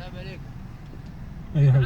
أي.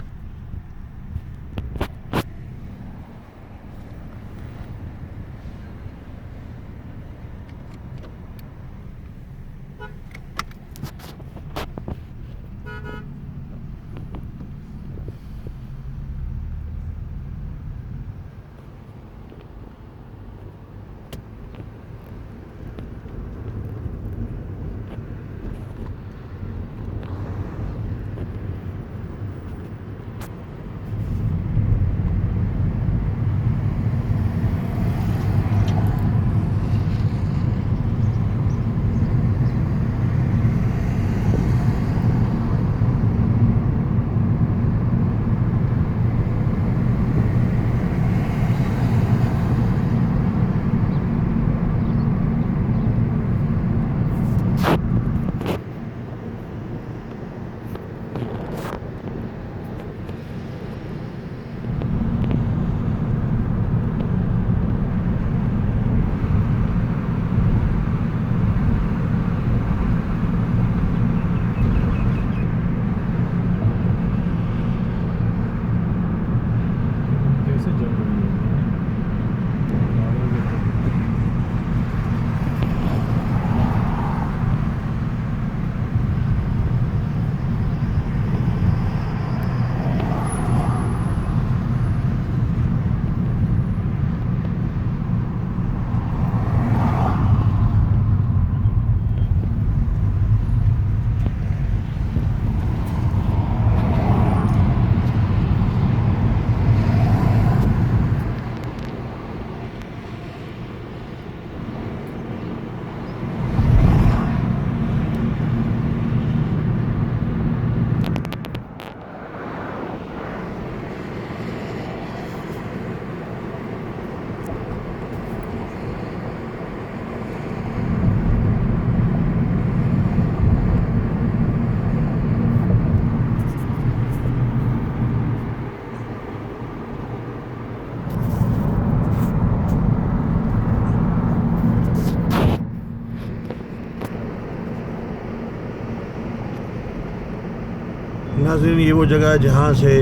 ناظرین، یہ وہ جگہ ہے جہاں سے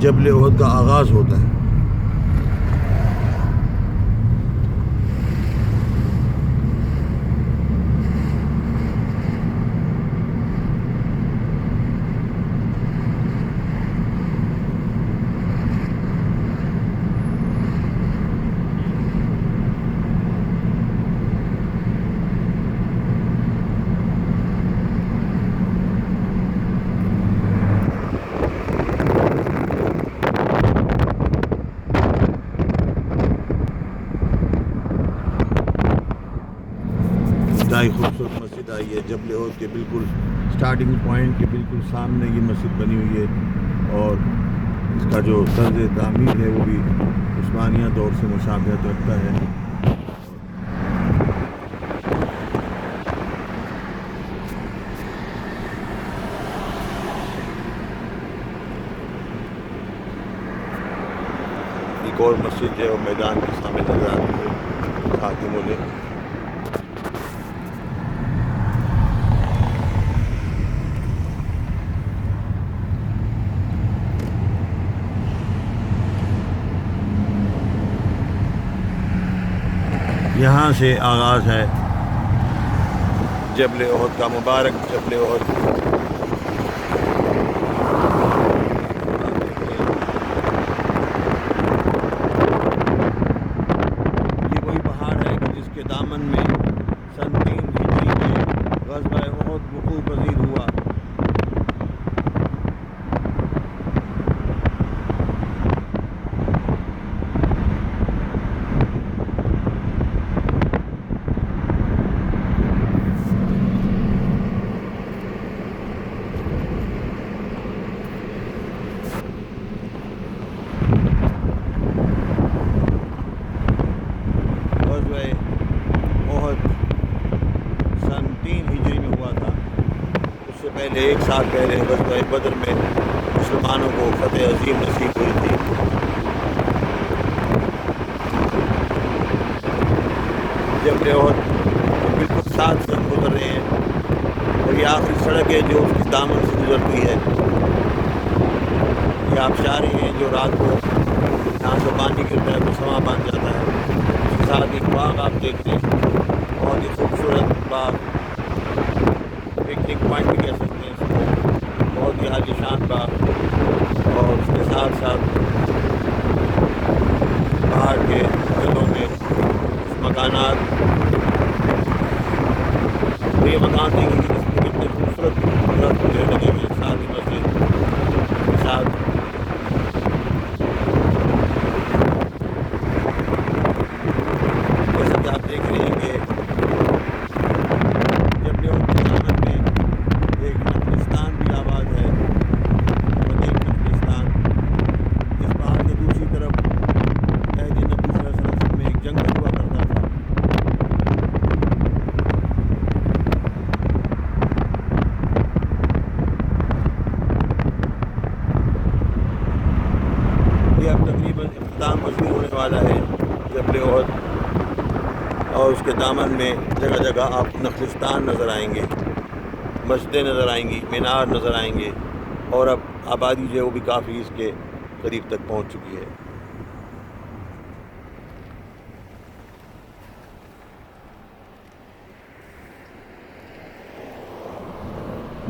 جبل احد کا آغاز ہوتا ہے۔ خوبصورت مسجد آئی ہے جبل احد کے بالکل سٹارٹنگ پوائنٹ کے بالکل سامنے یہ مسجد بنی ہوئی ہے، اور اس کا جو طرز تعمیر ہے وہ بھی عثمانیہ دور سے مشابہت رکھتا ہے۔ ایک اور مسجد ہے وہ میدان کے سامنے نظر آتی ہے ساتھ مجھے۔ یہاں سے آغاز ہے جبل احد کا، مبارک جبل احد۔ یہ وہی پہاڑ ہے کہ جس کے دامن میں سن 3 ہجری میں غزوہ احد وقوع پذیر ہوا۔ پہلے 1 سال پہلے غزوہ بدر میں مسلمانوں کو فتح عظیم نصیب ہوئی تھی۔ جبل احد بالکل ساتھ سے گزر رہے ہیں، اور یہ آخری سڑک ہے جو اس کی دامن سے گزرتی ہے. یہ آبشاریں ہیں جو رات کو یہاں سے پانی گرتا ہے تو سما بن جاتا ہے. اس کے ساتھ ایک باغ آپ دیکھتے ہیں, بہت ہی خوبصورت باغ, پکنک پوائنٹ بھی کہہ سکتے ہیں اس کو, بہت ہی عالیشان باغ. اور اس کے ساتھ ساتھ پہاڑ کے جگہوں میں مکانات. تو یہ مکان دیکھیں گے جس میں کتنے خوبصورت درخت لگے ہوئے, ساتھ ہی مسجد کے ساتھ جیسا کہ آپ دیکھ رہے ہیں کہ جب لوگ کے دامن میں ایک نخلستان بھی آباد ہے, وسیع نخلستان. اس پہاڑ کے دوسری طرف عہد نبی صلی اللہ علیہ وسلم میں ایک جنگل ہوا کرتا تھا. یہ اب تقریباً اختتام پذیر ہونے والا ہے جبل احد, اور اس کے دامن میں جگہ جگہ آپ نخلستان نظر آئیں گے, مسجدیں نظر آئیں گی, مینار نظر آئیں گے, اور اب آبادی جو ہے وہ بھی کافی اس کے قریب تک پہنچ چکی ہے.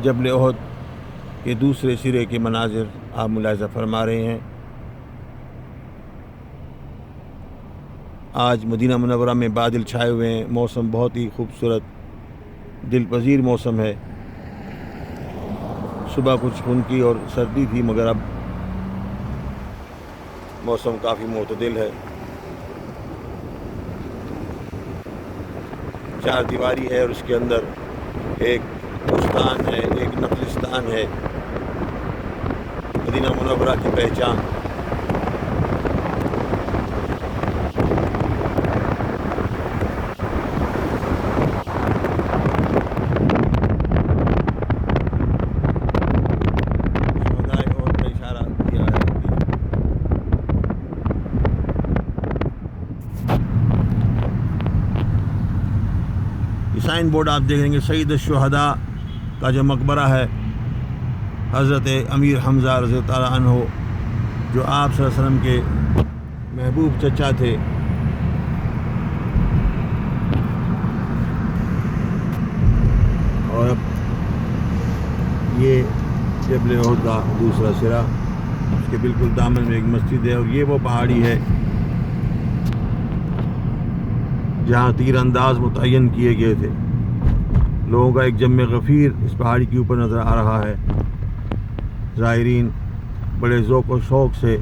جبل احد کے دوسرے سرے کے مناظر آپ ملاحظہ فرما رہے ہیں. آج مدینہ منورہ میں بادل چھائے ہوئے ہیں, موسم بہت ہی خوبصورت دل پذیر موسم ہے. صبح کچھ خنکی اور سردی تھی, مگر اب موسم کافی معتدل ہے. چار دیواری ہے اور اس کے اندر ایک بستان ہے, ایک نخلستان ہے, مدینہ منورہ کی پہچان. سائن بورڈ آپ دیکھیں گے سید الشہداء کا جو مقبرہ ہے, حضرت امیر حمزہ رضی اللہ تعالیٰ عنہ جو آپ صلی اللہ علیہ وسلم کے محبوب چچا تھے. اور اب یہ جبل احد کا دوسرا سرا, اس کے بالکل دامن میں ایک مسجد ہے, اور یہ وہ پہاڑی ہے جہاں تیر انداز متعین کیے گئے تھے. لوگوں کا ایک جمع غفیر اس پہاڑی کے اوپر نظر آ رہا ہے. زائرین بڑے ذوق و شوق سے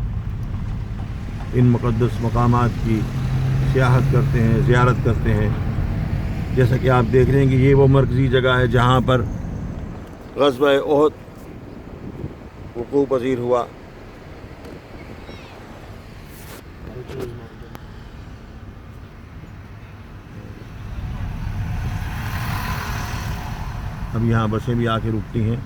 ان مقدس مقامات کی سیاحت کرتے ہیں, زیارت کرتے ہیں. جیسا کہ آپ دیکھ رہے ہیں کہ یہ وہ مرکزی جگہ ہے جہاں پر غزوہ احد وقوع پذیر ہوا. اب یہاں بسیں بھی آ کے رکتی ہیں.